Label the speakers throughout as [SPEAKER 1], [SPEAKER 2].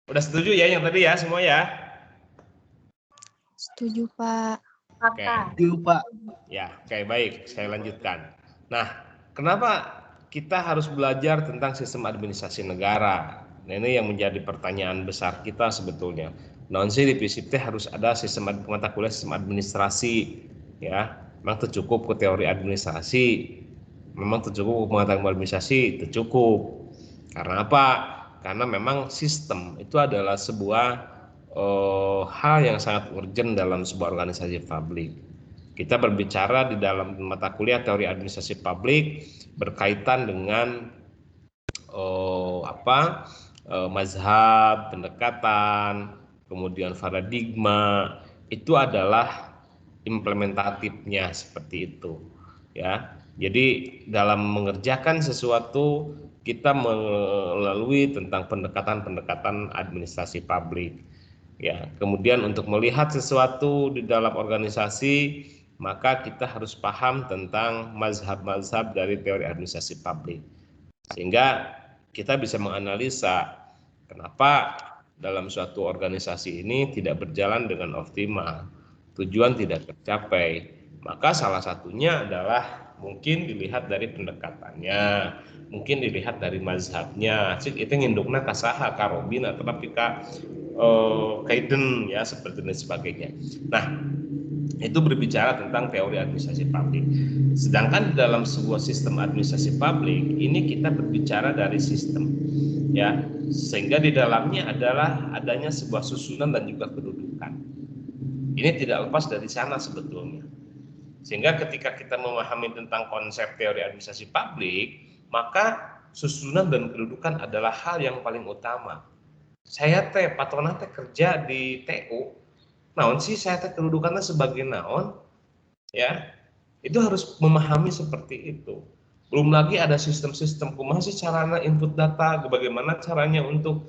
[SPEAKER 1] Udah setuju ya yang tadi ya semua ya?
[SPEAKER 2] Setuju, Pak.
[SPEAKER 1] Oke.
[SPEAKER 3] Setuju, Pak.
[SPEAKER 1] Ya, oke, baik. Saya lanjutkan. Nah, kenapa kita harus belajar tentang sistem administrasi negara? Nah, ini yang menjadi pertanyaan besar kita sebetulnya. Non sih di PSIP harus ada sistem mata kuliah sistem administrasi, ya. Memang tercukup ke teori administrasi. Memang tercukup pengetahuan administrasi, tercukup. Karena apa? Karena memang sistem itu adalah sebuah hal yang sangat urgent dalam sebuah organisasi publik. Kita berbicara di dalam mata kuliah teori administrasi publik berkaitan dengan mazhab, pendekatan, kemudian paradigma, itu adalah implementatifnya seperti itu, ya. Jadi dalam mengerjakan sesuatu kita melalui tentang pendekatan-pendekatan administrasi publik, ya. Kemudian untuk melihat sesuatu di dalam organisasi, maka kita harus paham tentang mazhab-mazhab dari teori administrasi publik, sehingga kita bisa menganalisa kenapa dalam suatu organisasi ini tidak berjalan dengan optimal, tujuan tidak tercapai. Maka salah satunya adalah mungkin dilihat dari pendekatannya, mungkin dilihat dari mazhabnya. Cik itu ngindukna kasaha karobina tetapi kaiden ya seperti dan sebagainya. Nah, itu berbicara tentang teori administrasi publik. Sedangkan dalam sebuah sistem administrasi publik ini kita berbicara dari sistem, ya, sehingga di dalamnya adalah adanya sebuah susunan dan juga kedudukan. Ini tidak lepas dari sana sebetulnya. Sehingga ketika kita memahami tentang konsep teori administrasi publik, maka susunan dan kedudukan adalah hal yang paling utama. Saya patronat kerja di TU, naon sih saya kedudukannya sebagai naon, ya, itu harus memahami seperti itu. Belum lagi ada sistem-sistem kumaha sih caranya input data, bagaimana caranya untuk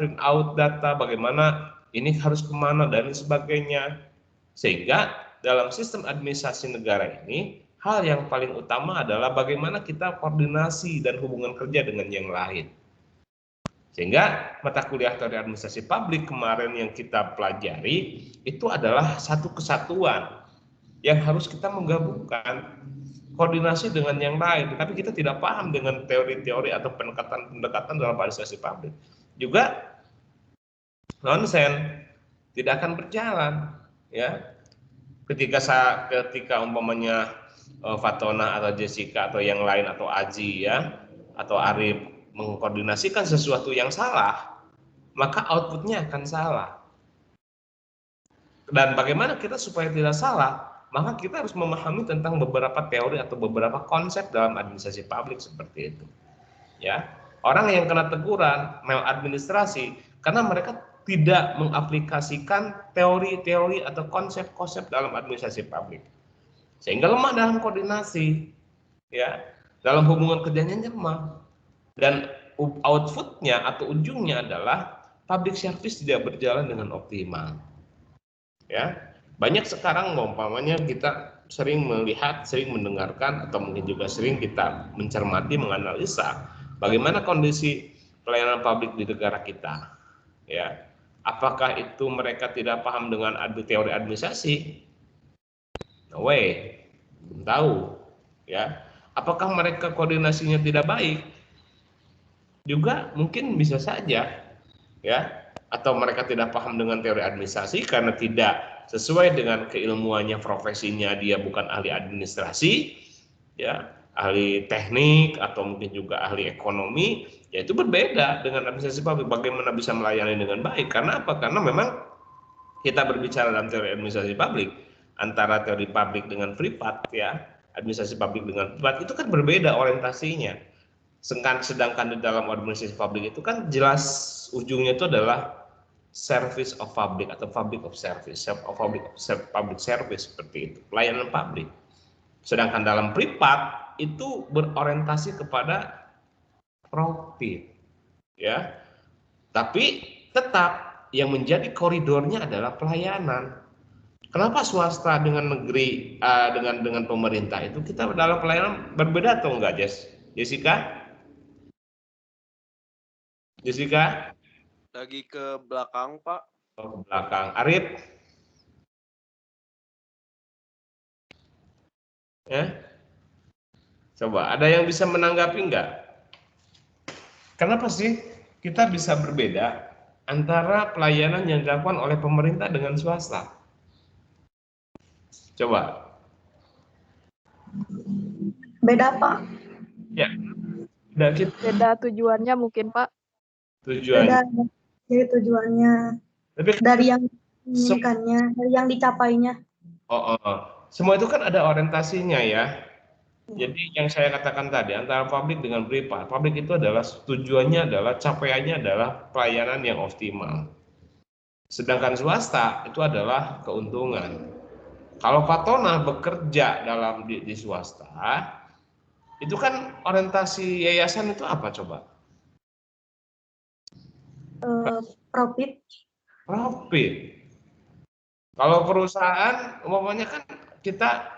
[SPEAKER 1] print out data, bagaimana ini harus kemana dan sebagainya. Sehingga dalam sistem administrasi negara ini hal yang paling utama adalah bagaimana kita koordinasi dan hubungan kerja dengan yang lain. Sehingga mata kuliah teori administrasi publik kemarin yang kita pelajari itu adalah satu kesatuan yang harus kita menggabungkan koordinasi dengan yang lain, tapi kita tidak paham dengan teori-teori atau pendekatan dalam administrasi publik. Juga nonsen, tidak akan berjalan, ya. Ketika umpamanya Fatona atau Jessica atau yang lain atau Aji ya atau Arif mengkoordinasikan sesuatu yang salah, maka outputnya akan salah. Dan bagaimana kita supaya tidak salah? Maka kita harus memahami tentang beberapa teori atau beberapa konsep dalam administrasi publik seperti itu. Ya, orang yang kena teguran maladministrasi karena mereka tidak mengaplikasikan teori-teori atau konsep-konsep dalam administrasi publik, sehingga lemah dalam koordinasi, ya, dalam hubungan kerjanya lemah, dan outputnya atau ujungnya adalah public service tidak berjalan dengan optimal. Ya, banyak sekarang umpamanya kita sering melihat, sering mendengarkan, atau mungkin juga sering kita mencermati, menganalisa bagaimana kondisi pelayanan publik di negara kita. Ya, apakah itu mereka tidak paham dengan teori administrasi? No way, belum tahu. Ya, apakah mereka koordinasinya tidak baik? Juga mungkin bisa saja, ya. Atau mereka tidak paham dengan teori administrasi karena tidak sesuai dengan keilmuannya, profesinya, dia bukan ahli administrasi, ya, ahli teknik atau mungkin juga ahli ekonomi, ya itu berbeda dengan administrasi publik. Bagaimana bisa melayani dengan baik? Karena apa? Karena memang kita berbicara dalam teori administrasi publik antara teori publik dengan privat, ya, administrasi publik dengan privat itu kan berbeda orientasinya. Sedangkan di dalam administrasi publik itu kan jelas ujungnya itu adalah service of public atau public of service, public service seperti itu, pelayanan publik. Sedangkan dalam privat itu berorientasi kepada profit, ya. Tapi tetap yang menjadi koridornya adalah pelayanan. Kenapa swasta dengan negeri dengan pemerintah itu kita dalam pelayanan berbeda atau enggak, Jessica? Jessica?
[SPEAKER 2] Lagi ke belakang, Pak.
[SPEAKER 1] Oh, ke belakang. Arif? Ya? Coba, ada yang bisa menanggapi nggak? Kenapa sih kita bisa berbeda antara pelayanan yang dilakukan oleh pemerintah dengan swasta? Coba.
[SPEAKER 3] Beda, Pak.
[SPEAKER 1] Ya, kita
[SPEAKER 4] Beda tujuannya mungkin, Pak.
[SPEAKER 1] tujuan.
[SPEAKER 3] Beda dari tujuannya,
[SPEAKER 1] Tapi
[SPEAKER 3] dari yang diinginkannya, dari yang dicapainya.
[SPEAKER 1] Semua itu kan ada orientasinya ya. Jadi yang saya katakan tadi antara publik dengan privat, publik itu adalah tujuannya adalah capaiannya adalah pelayanan yang optimal. Sedangkan swasta itu adalah keuntungan. Kalau Patona bekerja di swasta, itu kan orientasi yayasan itu apa coba?
[SPEAKER 3] Profit.
[SPEAKER 1] Profit. Kalau perusahaan, umpamanya kan kita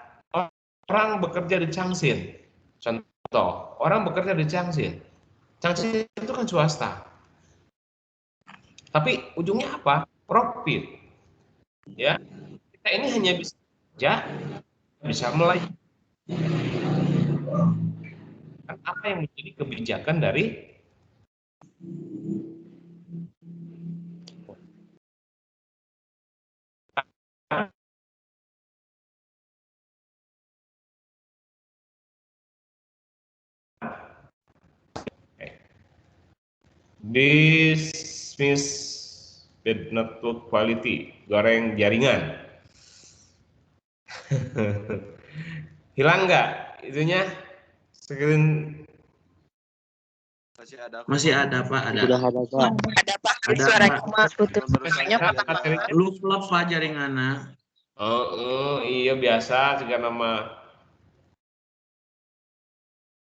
[SPEAKER 1] orang bekerja di Changsin, contoh, orang bekerja di Changsin. Changsin itu kan swasta. Tapi ujungnya apa? Profit. Ya. Kita ini hanya bisa kerja, bisa melayani. Apa yang menjadi kebijakan dari dismiss bad network quality, goreng jaringan. Hilang nggak itunya? Screen
[SPEAKER 2] Masih ada, Pak. Ada.
[SPEAKER 5] Sudah ada, Pak.
[SPEAKER 6] Ada Pak,
[SPEAKER 2] Ada,
[SPEAKER 6] suara
[SPEAKER 2] Pak.
[SPEAKER 6] cuma putus.
[SPEAKER 2] Lu vlog Pak jaringanna.
[SPEAKER 1] Iya biasa juga nama.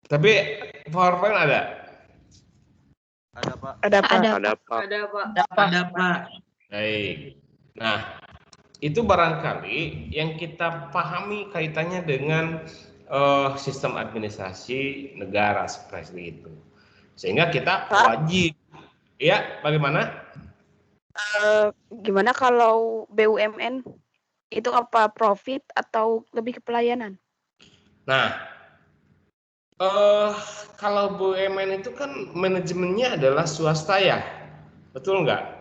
[SPEAKER 1] Tapi PowerPoint ada?
[SPEAKER 2] Ada, Pak.
[SPEAKER 6] Ada Pak.
[SPEAKER 5] Ada, Pak.
[SPEAKER 2] Ada, Pak.
[SPEAKER 1] Baik. Nah, itu barangkali yang kita pahami kaitannya dengan sistem administrasi negara seperti itu. Sehingga kita wajib, ya bagaimana?
[SPEAKER 4] Gimana kalau BUMN itu apa profit atau lebih ke pelayanan?
[SPEAKER 1] Nah, kalau BUMN itu kan manajemennya adalah swasta ya, betul nggak?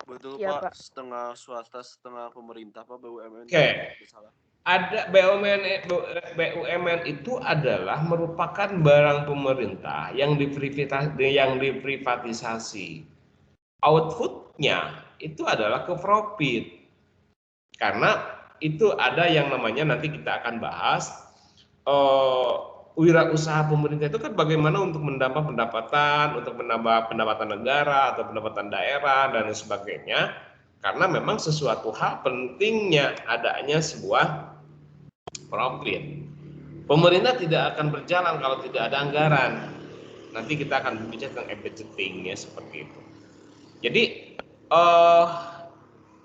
[SPEAKER 2] Betul,
[SPEAKER 4] Iya,
[SPEAKER 2] Pak.
[SPEAKER 4] Pak.
[SPEAKER 2] Setengah swasta, setengah pemerintah, Pak, BUMN.
[SPEAKER 1] Oke. Ada BUMN itu adalah merupakan barang pemerintah yang diprivatisasi. Outputnya itu adalah ke profit. Karena itu ada yang namanya nanti kita akan bahas wirausaha pemerintah itu kan bagaimana untuk menambah pendapatan, untuk menambah pendapatan negara atau pendapatan daerah dan sebagainya. Karena memang sesuatu hal pentingnya adanya sebuah profit. Pemerintah tidak akan berjalan kalau tidak ada anggaran. Nanti kita akan berbicara tentang budgeting ya seperti itu. Jadi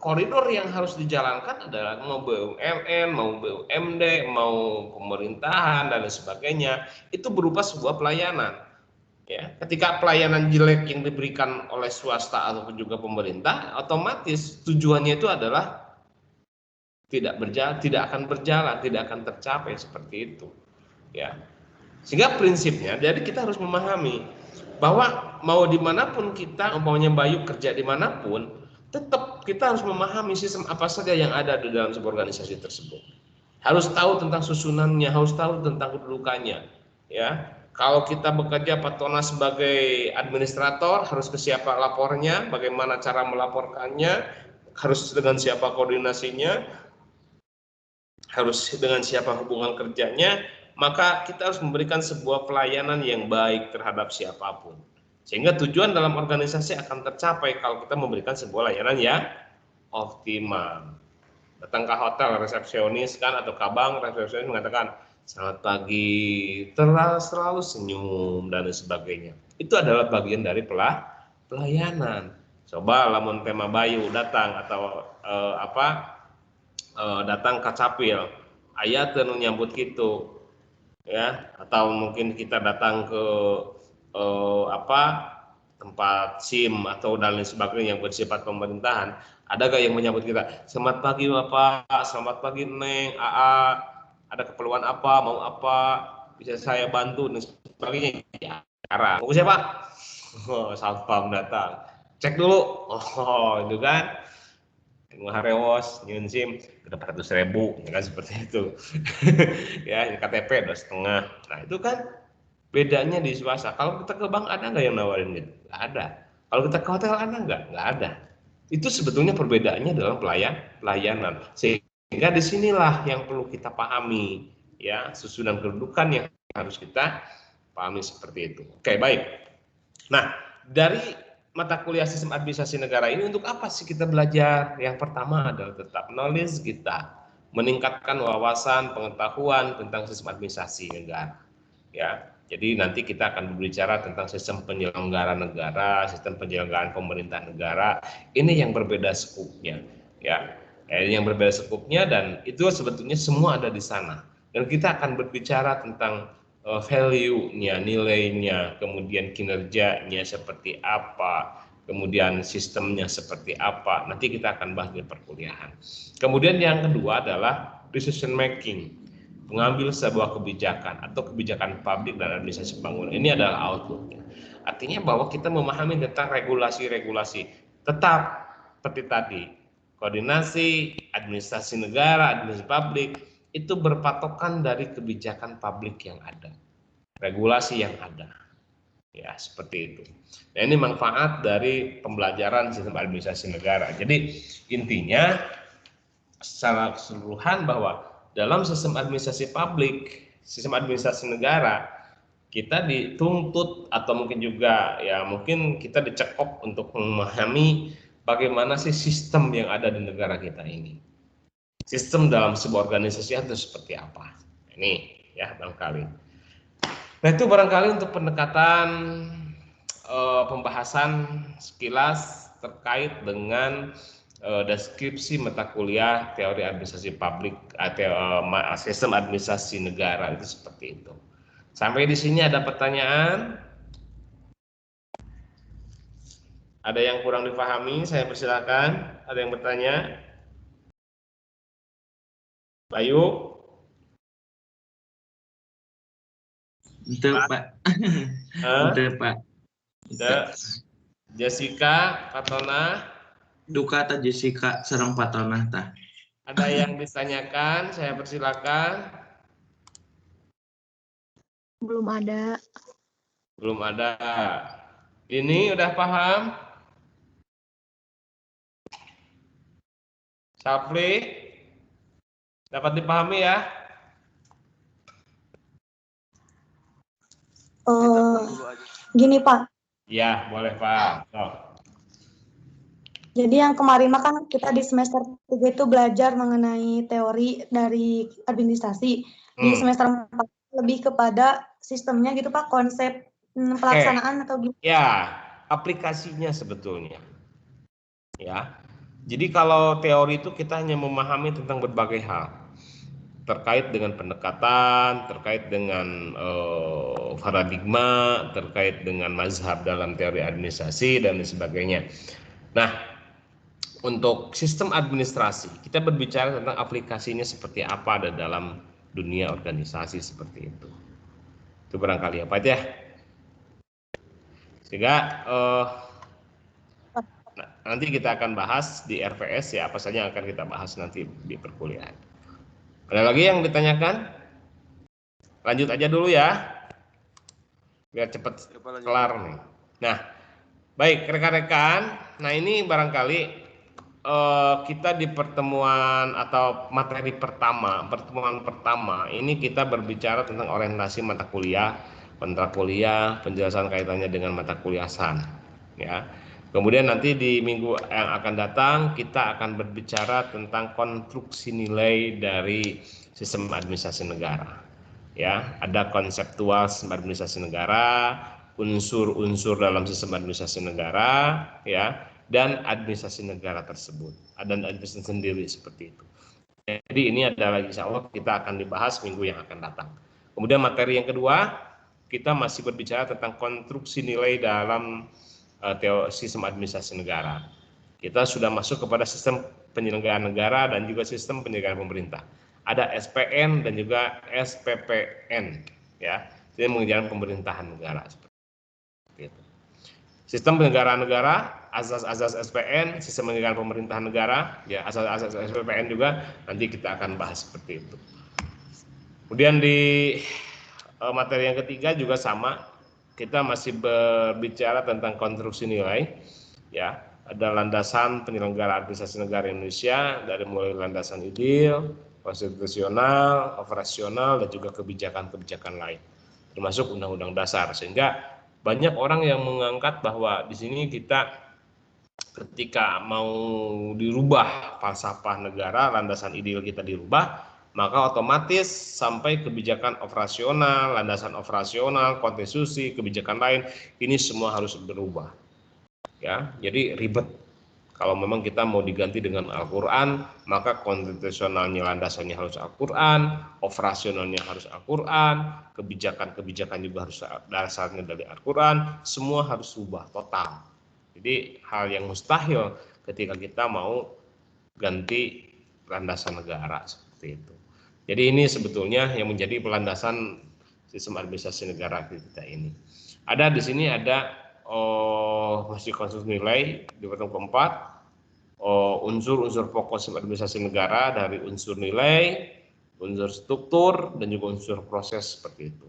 [SPEAKER 1] koridor yang harus dijalankan adalah mau BUMN, mau BUMD, mau pemerintahan dan lain sebagainya. Itu berupa sebuah pelayanan. Ya, ketika pelayanan jelek yang diberikan oleh swasta ataupun juga pemerintah, otomatis tujuannya itu adalah tidak akan berjalan, tidak akan tercapai seperti itu. Ya, sehingga prinsipnya, jadi kita harus memahami bahwa mau dimanapun kita, umpamanya Bayu kerja dimanapun, tetap kita harus memahami sistem apa saja yang ada di dalam sebuah organisasi tersebut. Harus tahu tentang susunannya, harus tahu tentang kedudukannya. Ya, kalau kita bekerja Patona sebagai administrator, harus ke siapa lapornya, bagaimana cara melaporkannya, harus dengan siapa koordinasinya, harus dengan siapa hubungan kerjanya, maka kita harus memberikan sebuah pelayanan yang baik terhadap siapapun. Sehingga tujuan dalam organisasi akan tercapai kalau kita memberikan sebuah layanan yang optimal. Datang ke hotel, resepsionis kan atau kabang, resepsionis mengatakan, selamat pagi, selalu senyum dan sebagainya. Itu adalah bagian dari pelayanan. Coba lamun tema Bayu datang atau datang ke capil, ayat tenu nyambut gitu, ya, atau mungkin kita datang ke tempat SIM atau dan lain sebagainya yang bersifat pemerintahan, ada gak yang menyambut kita? Selamat pagi Bapak, selamat pagi Neng, AA, ada keperluan apa, mau apa, bisa saya bantu dan sebagainya. Ya, sekarang, mau siapa? Oh, satpam datang, cek dulu. Oh, itu kan. Harewos, nyun SIM, 400.000, ya kan seperti itu. Ya, KTP 2,5. Nah, itu kan bedanya di swasta. Kalau kita ke bank ada nggak yang nawarin gitu? Nggak ada. Kalau kita ke hotel ada nggak? Nggak ada. Itu sebetulnya perbedaannya dalam pelayanan. Sehingga disinilah yang perlu kita pahami, ya, susunan kedudukan yang harus kita pahami seperti itu. Oke, baik. Nah, dari mata kuliah sistem administrasi negara ini untuk apa sih kita belajar? Yang pertama adalah tetap knowledge kita, meningkatkan wawasan, pengetahuan tentang sistem administrasi negara. Ya, jadi nanti kita akan berbicara tentang sistem penyelenggaraan negara, sistem penyelenggaraan pemerintah negara. Ini yang berbeda skupnya, ya. Yang berbeda skupnya dan itu sebetulnya semua ada di sana. Dan kita akan berbicara tentang value-nya, nilainya, kemudian kinerjanya seperti apa, kemudian sistemnya seperti apa. Nanti kita akan bahas di perkuliahan. Kemudian yang kedua adalah decision making, mengambil sebuah kebijakan atau kebijakan publik dan administrasi pembangunan. Ini adalah outlook. Artinya bahwa kita memahami tentang regulasi-regulasi. Tetap seperti tadi, koordinasi administrasi negara, administrasi publik itu berpatokan dari kebijakan publik yang ada, regulasi yang ada. Ya, seperti itu. Nah, ini manfaat dari pembelajaran sistem administrasi negara. Jadi intinya secara keseluruhan bahwa dalam sistem administrasi publik, sistem administrasi negara, kita dituntut atau mungkin juga ya mungkin kita dicekop untuk memahami bagaimana sih sistem yang ada di negara kita ini. Sistem dalam sebuah organisasi itu seperti apa? Ini ya barangkali. Nah, itu barangkali untuk pendekatan pembahasan sekilas terkait dengan deskripsi mata kuliah teori administrasi publik atau sistem administrasi negara itu seperti itu. Sampai di sini ada pertanyaan? Ada yang kurang dipahami? Saya persilakan. Ada yang bertanya? Bayu?
[SPEAKER 2] Itu Pak. Itu Pak.
[SPEAKER 1] Jessica, Fatona?
[SPEAKER 2] Duka ta Jessica sareng Patona tah.
[SPEAKER 1] Ada yang ditanyakan? Saya persilakan.
[SPEAKER 4] Belum ada.
[SPEAKER 1] Belum ada. Ini udah paham? Sapli? Dapat dipahami ya?
[SPEAKER 3] Gini Pak,
[SPEAKER 1] Ya, boleh Pak. Oh.
[SPEAKER 3] jadi yang kemarin mah kan kita di semester 3 itu belajar mengenai teori dari administrasi. Di semester 4 lebih kepada sistemnya gitu Pak, konsep pelaksanaan atau gitu.
[SPEAKER 1] Ya, aplikasinya sebetulnya. Ya. Jadi kalau teori itu kita hanya memahami tentang berbagai hal. Terkait dengan pendekatan, terkait dengan paradigma, terkait dengan mazhab dalam teori administrasi dan sebagainya. Nah, untuk sistem administrasi, kita berbicara tentang aplikasinya seperti apa ada dalam dunia organisasi seperti itu. Itu barangkali apa aja. Sehingga nanti kita akan bahas di RVS ya, apa saja yang akan kita bahas nanti di perkuliahan. Ada lagi yang ditanyakan? Lanjut aja dulu ya, biar cepat kelar nih. Nah, baik rekan-rekan, nah ini barangkali kita di pertemuan atau materi pertemuan pertama ini kita berbicara tentang orientasi mata kuliah, penjelasan kaitannya dengan mata kuliah SAN, ya. Kemudian nanti di minggu yang akan datang kita akan berbicara tentang konstruksi nilai dari sistem administrasi negara. Ya, ada konseptual sistem administrasi negara, unsur-unsur dalam sistem administrasi negara, ya, dan administrasi negara tersebut. Ada administrasi sendiri seperti itu. Jadi ini adalah insya Allah kita akan dibahas minggu yang akan datang. Kemudian materi yang kedua, kita masih berbicara tentang konstruksi nilai dalam sistem administrasi negara. Kita sudah masuk kepada sistem penyelenggaraan negara dan juga sistem penyelenggaraan pemerintah. Ada SPN dan juga SPPN, ya, ini mengerjakan pemerintahan negara seperti itu. Sistem penyelenggaraan negara, asas-asas SPN, sistem penyelenggaraan pemerintahan negara, ya, asas-asas SPPN juga nanti kita akan bahas seperti itu. Kemudian di materi yang ketiga juga sama, kita masih berbicara tentang konstruksi nilai, ya. Ada landasan penyelenggaraan administrasi negara Indonesia dari mulai landasan ideal, konstitusional, operasional, dan juga kebijakan-kebijakan lain, termasuk undang-undang dasar. Sehingga banyak orang yang mengangkat bahwa di sini kita ketika mau dirubah falsafah negara, landasan ideal kita dirubah, maka otomatis sampai kebijakan operasional, landasan operasional, konstitusi, kebijakan lain, ini semua harus berubah. Ya, jadi ribet. Kalau memang kita mau diganti dengan Al-Quran, maka konstitusionalnya landasannya harus Al-Quran, operasionalnya harus Al-Quran, kebijakan-kebijakan juga harus dasarnya dari Al-Quran, semua harus ubah total. Jadi hal yang mustahil ketika kita mau ganti landasan negara seperti itu. Jadi ini sebetulnya yang menjadi pelandasan sistem administrasi negara kita ini. Ada di sini ada masih konstruksi nilai di pertemuan keempat, unsur-unsur pokok sistem administrasi negara dari unsur nilai, unsur struktur, dan juga unsur proses seperti itu.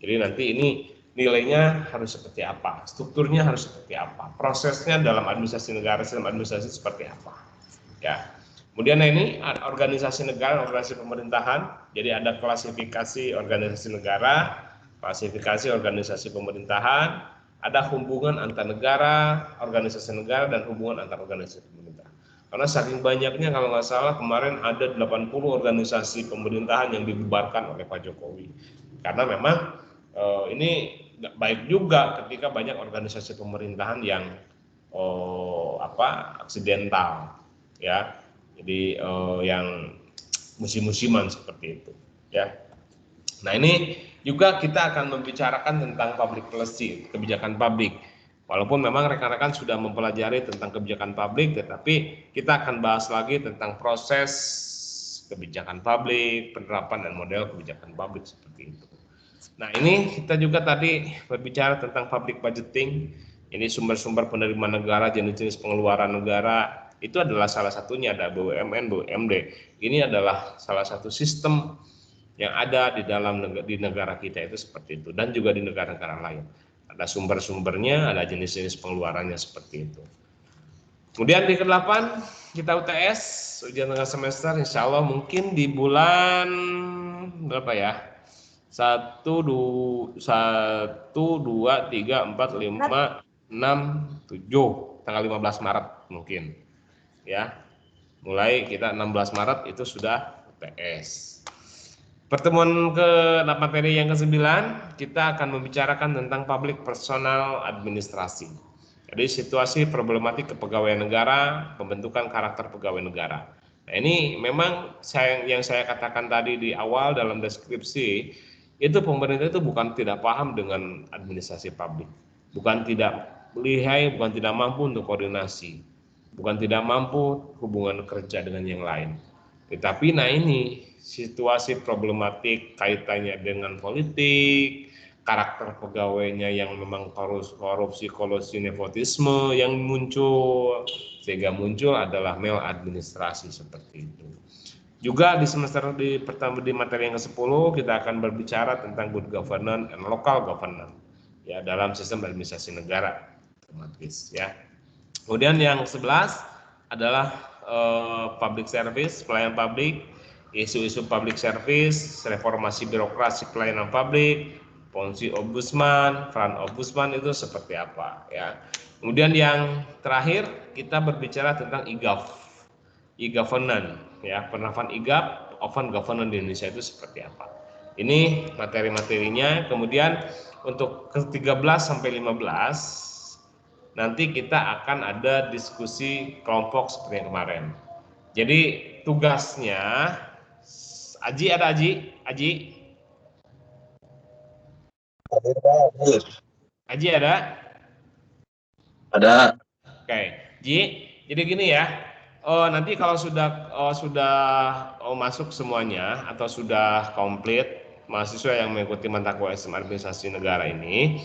[SPEAKER 1] Jadi nanti ini nilainya harus seperti apa, strukturnya harus seperti apa, prosesnya dalam administrasi negara, sistem administrasi seperti apa. Ya. Kemudian ini organisasi negara, organisasi pemerintahan. Jadi ada klasifikasi organisasi negara, klasifikasi organisasi pemerintahan, ada hubungan antar negara, organisasi negara, dan hubungan antar organisasi pemerintah. Karena saking banyaknya, kalau nggak salah kemarin ada 80 organisasi pemerintahan yang dibubarkan oleh Pak Jokowi. Karena memang ini nggak baik juga ketika banyak organisasi pemerintahan yang aksidental, ya. Jadi yang musim-musiman seperti itu, ya. Nah, ini juga kita akan membicarakan tentang public policy, kebijakan publik. Walaupun memang rekan-rekan sudah mempelajari tentang kebijakan publik, tetapi kita akan bahas lagi tentang proses kebijakan publik, penerapan dan model kebijakan publik seperti itu. Nah, ini kita juga tadi berbicara tentang public budgeting. Ini sumber-sumber penerimaan negara, jenis-jenis pengeluaran negara, itu adalah salah satunya, ada BUMN, BUMD. Ini adalah salah satu sistem yang ada di negara kita itu seperti itu, dan juga di negara-negara lain. Ada sumber-sumbernya, ada jenis-jenis pengeluarannya seperti itu. Kemudian di ke-8 kita UTS, ujian tengah semester, insya Allah mungkin di bulan berapa ya? 1, 2, 3, 4, 5, 6, 7, tanggal 15 Maret mungkin. Ya, mulai kita 16 Maret itu sudah UTS. Pertemuan materi yang ke-9, kita akan membicarakan tentang public personal administrasi. Jadi situasi problematik kepegawaian negara, pembentukan karakter pegawai negara. Nah, ini memang yang saya katakan tadi di awal dalam deskripsi, itu pemerintah itu bukan tidak paham dengan administrasi publik, bukan tidak lihai, bukan tidak mampu untuk koordinasi, bukan tidak mampu hubungan kerja dengan yang lain. Tetapi nah ini situasi problematik kaitannya dengan politik, karakter pegawainya yang memang korupsi, kolusi, nepotisme yang muncul, sehingga muncul adalah maladministrasi seperti itu. Juga di semester pertama di materi yang ke-10 kita akan berbicara tentang good governance and local governance, ya, dalam sistem administrasi negara otomatis, ya. Kemudian yang 11 adalah public service, pelayanan publik, isu-isu public service, reformasi birokrasi pelayanan publik, fungsi ombudsman, peran ombudsman itu seperti apa, ya. Kemudian yang terakhir kita berbicara tentang e-governance, ya, penerapan open governance di Indonesia itu seperti apa. Ini materi-materinya. Kemudian untuk ke-13 sampai 15 nanti kita akan ada diskusi kelompok seperti yang kemarin. Jadi tugasnya, Aji ada Aji? Aji ada?
[SPEAKER 5] Ada.
[SPEAKER 1] Oke, jadi gini ya. Nanti kalau sudah masuk semuanya atau sudah komplit mahasiswa yang mengikuti mata kuliah Sistem Administrasi Negara ini,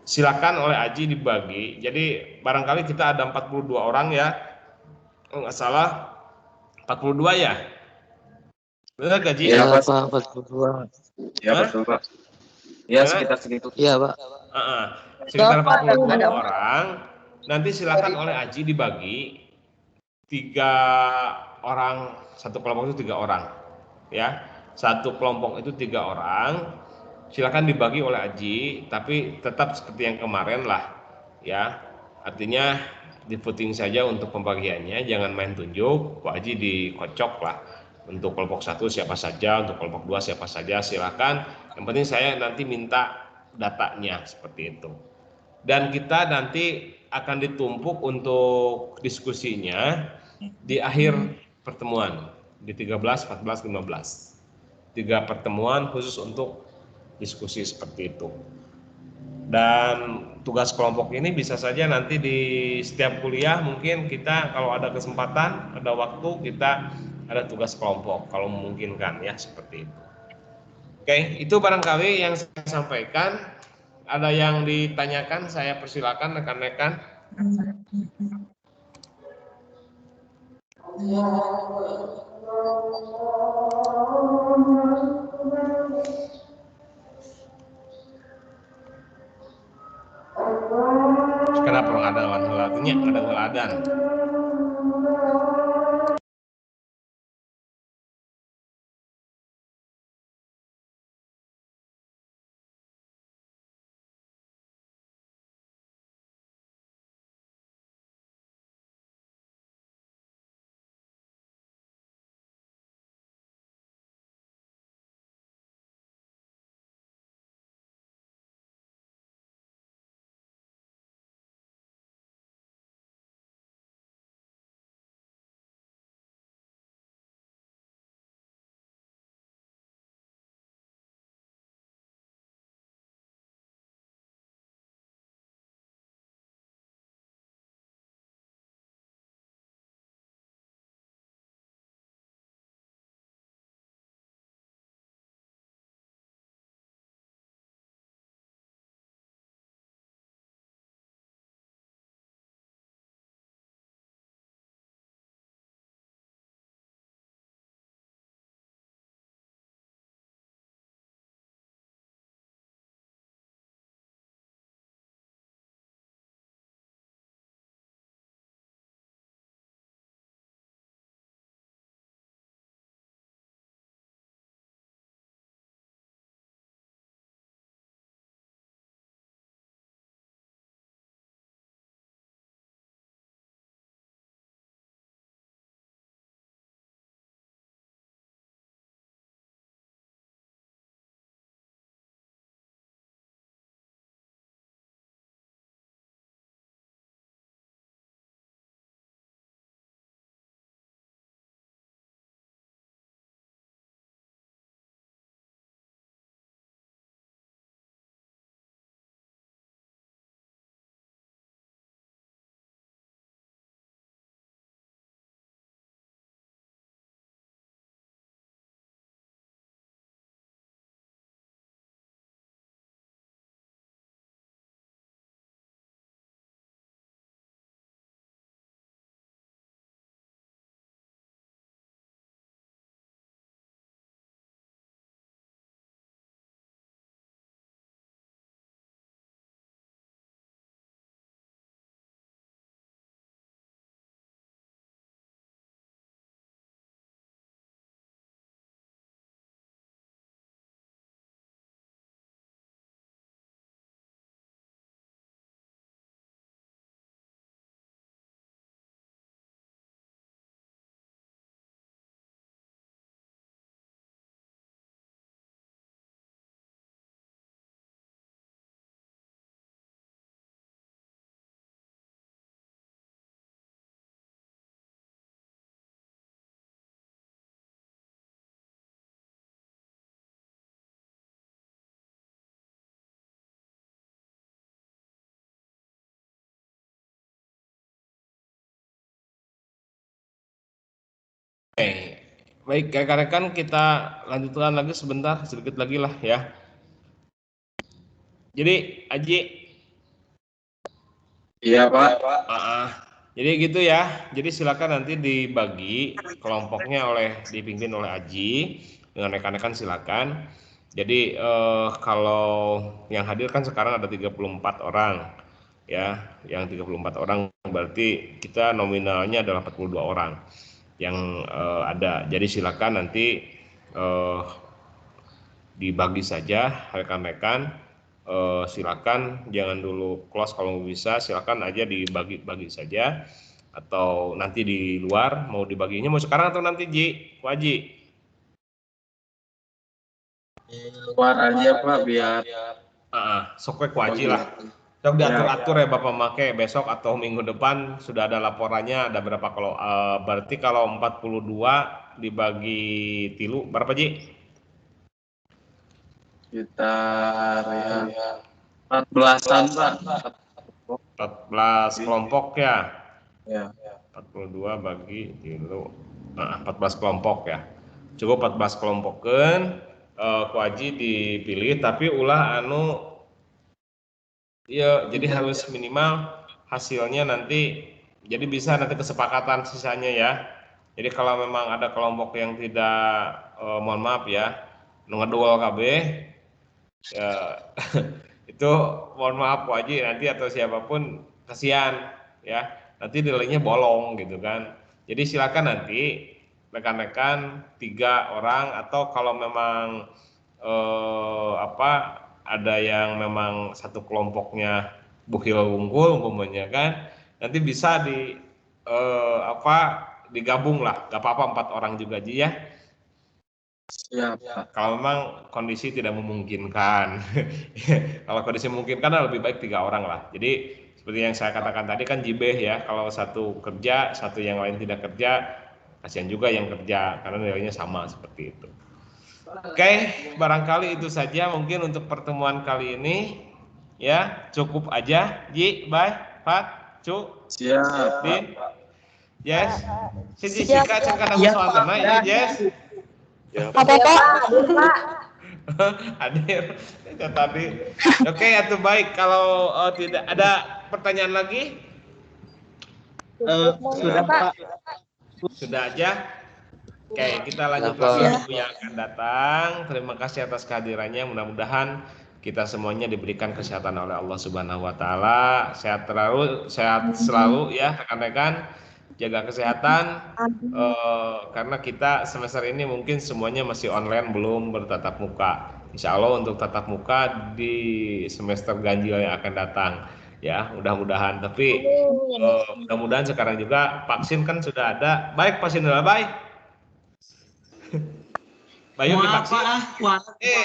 [SPEAKER 1] silakan oleh Aji dibagi. Jadi barangkali kita ada 42 orang ya. Nggak salah 42 ya. Benar gaji?
[SPEAKER 5] Iya,
[SPEAKER 6] Iya
[SPEAKER 5] Pak.
[SPEAKER 6] Pak, 42.
[SPEAKER 5] Iya, betul, Pak. Iya, sekitar segitu.
[SPEAKER 6] Iya Pak.
[SPEAKER 1] Sekitar 42 orang. Nanti silakan oleh Aji dibagi 3 orang, satu kelompok itu 3 orang ya, satu kelompok itu 3 orang, silakan dibagi oleh Aji, tapi tetap seperti yang kemarin lah ya, artinya di voting saja untuk pembagiannya, jangan main tunjuk. Pak Aji dikocok lah, untuk kelompok 1 siapa saja, untuk kelompok 2 siapa saja, silakan, yang penting saya nanti minta datanya seperti itu. Dan kita nanti akan ditumpuk untuk diskusinya di akhir pertemuan di 13, 14, 15. 3 pertemuan khusus untuk diskusi seperti itu. Dan tugas kelompok ini bisa saja nanti di setiap kuliah mungkin kita kalau ada kesempatan, ada waktu, kita ada tugas kelompok kalau memungkinkan ya, seperti itu. Oke, itu barangkali yang saya sampaikan. Ada yang ditanyakan, saya persilakan rekan-rekan. Kenapa ada helat-helatnya? Ada heladan. Baik, rekan-rekan kita lanjutkan lagi sebentar, sedikit lagi lah ya. Jadi, Aji.
[SPEAKER 5] Iya, Pak.
[SPEAKER 1] Jadi gitu ya. Jadi silakan nanti dibagi kelompoknya dipimpin oleh Aji dengan rekan-rekan silakan. Jadi kalau yang hadir kan sekarang ada 34 orang. Ya, yang 34 orang berarti kita nominalnya adalah 42 orang yang ada. Jadi silakan nanti dibagi saja rekan-rekan. Silakan jangan dulu close, kalau bisa silakan aja dibagi-bagi saja, atau nanti di luar mau dibaginya mau sekarang atau nanti Waji?
[SPEAKER 5] Luar aja, Pak, biar
[SPEAKER 1] Sokwe Waji lah. Sok diatur-atur ya Bapak make besok atau minggu depan sudah ada laporannya ada berapa, kalau berarti kalau 42 dibagi tilu berapa Ji?
[SPEAKER 5] Sekitar ya 14-an, Pak.
[SPEAKER 1] 14 kelompok ya.
[SPEAKER 5] Ya.
[SPEAKER 1] 42 bagi tilu. 14 kelompok ya. Cukup 14 kelompokeun ku Aji dipilih tapi ulah ya jadi harus minimal hasilnya nanti, jadi bisa nanti kesepakatan sisanya ya. Jadi kalau memang ada kelompok yang tidak mohon maaf ya ngedol KB ya, itu mohon maaf Pak Haji nanti atau siapapun kasihan ya, nanti nilainya bolong gitu kan. Jadi silakan nanti rekan-rekan 3 orang atau kalau memang ada yang memang satu kelompoknya bukil unggul umpamanya kan, nanti bisa digabung lah, gak apa-apa 4 orang juga Ji ya.
[SPEAKER 5] Siap.
[SPEAKER 1] Kalau memang kondisi tidak memungkinkan, kalau kondisi memungkinkan lebih baik 3 orang lah. Jadi seperti yang saya katakan tadi kan jibeh ya, kalau satu kerja, satu yang lain tidak kerja, kasihan juga yang kerja karena nilainya sama seperti itu. Oke, barangkali itu saja mungkin untuk pertemuan kali ini ya, cukup aja. Ji, bye, Pak, Cu,
[SPEAKER 5] Siap.
[SPEAKER 1] Din, Yes, si Jessica cengkan aku soal mana ya, Jess?
[SPEAKER 3] Apa Pak?
[SPEAKER 1] Hadir itu tadi. Oke, itu baik. Kalau tidak ada pertanyaan lagi,
[SPEAKER 2] Sudah Pak.
[SPEAKER 1] sudah aja. Oke, kita lanjut lagi minggu yang akan datang. Terima kasih atas kehadirannya. Mudah-mudahan kita semuanya diberikan kesehatan oleh Allah Subhanahu wa taala. Sehat selalu ya rekan-rekan. Jaga kesehatan. Karena kita semester ini mungkin semuanya masih online, belum bertatap muka. Insya Allah untuk tatap muka di semester ganjil yang akan datang ya, mudah-mudahan. Tapi mudah-mudahan sekarang juga vaksin kan sudah ada. Baik, vaksin sudah baik. Bayu divaksin.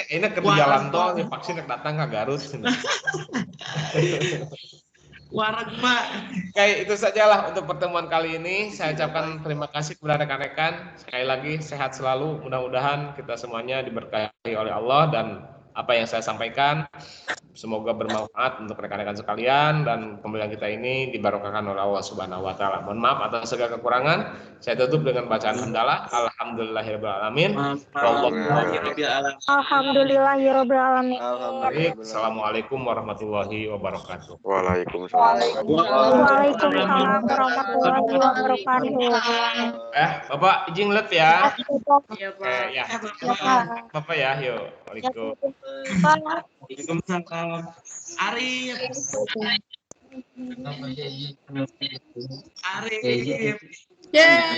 [SPEAKER 1] Ini ke jalan tol nih, vaksin datang ke Garut.
[SPEAKER 2] Warag Pak.
[SPEAKER 1] Oke, itu sajalah untuk pertemuan kali ini. Saya ucapkan terima kasih kepada rekan-rekan. Sekali lagi sehat selalu. Mudah-mudahan kita semuanya diberkahi oleh Allah, dan apa yang saya sampaikan semoga bermanfaat untuk rekan-rekan sekalian, dan pembelajaran kita ini dibarokahkan oleh Allah Subhanahu wa taala. Mohon maaf atas segala kekurangan. Saya tutup dengan bacaan hamdalah. Alhamdulillahirabbil alamin.
[SPEAKER 3] Alhamdulillahirabbil alamin.
[SPEAKER 1] Assalamualaikum warahmatullahi wabarakatuh.
[SPEAKER 6] Waalaikumsalam.
[SPEAKER 3] Waalaikumsalam warahmatullahi wabarakatuh.
[SPEAKER 1] Bapak izin lihat ya.
[SPEAKER 4] Iya, Pak.
[SPEAKER 1] Ya. Bapak ya, yuk.
[SPEAKER 2] Waalaikumsalam. Arif. Arif.
[SPEAKER 4] Yeah.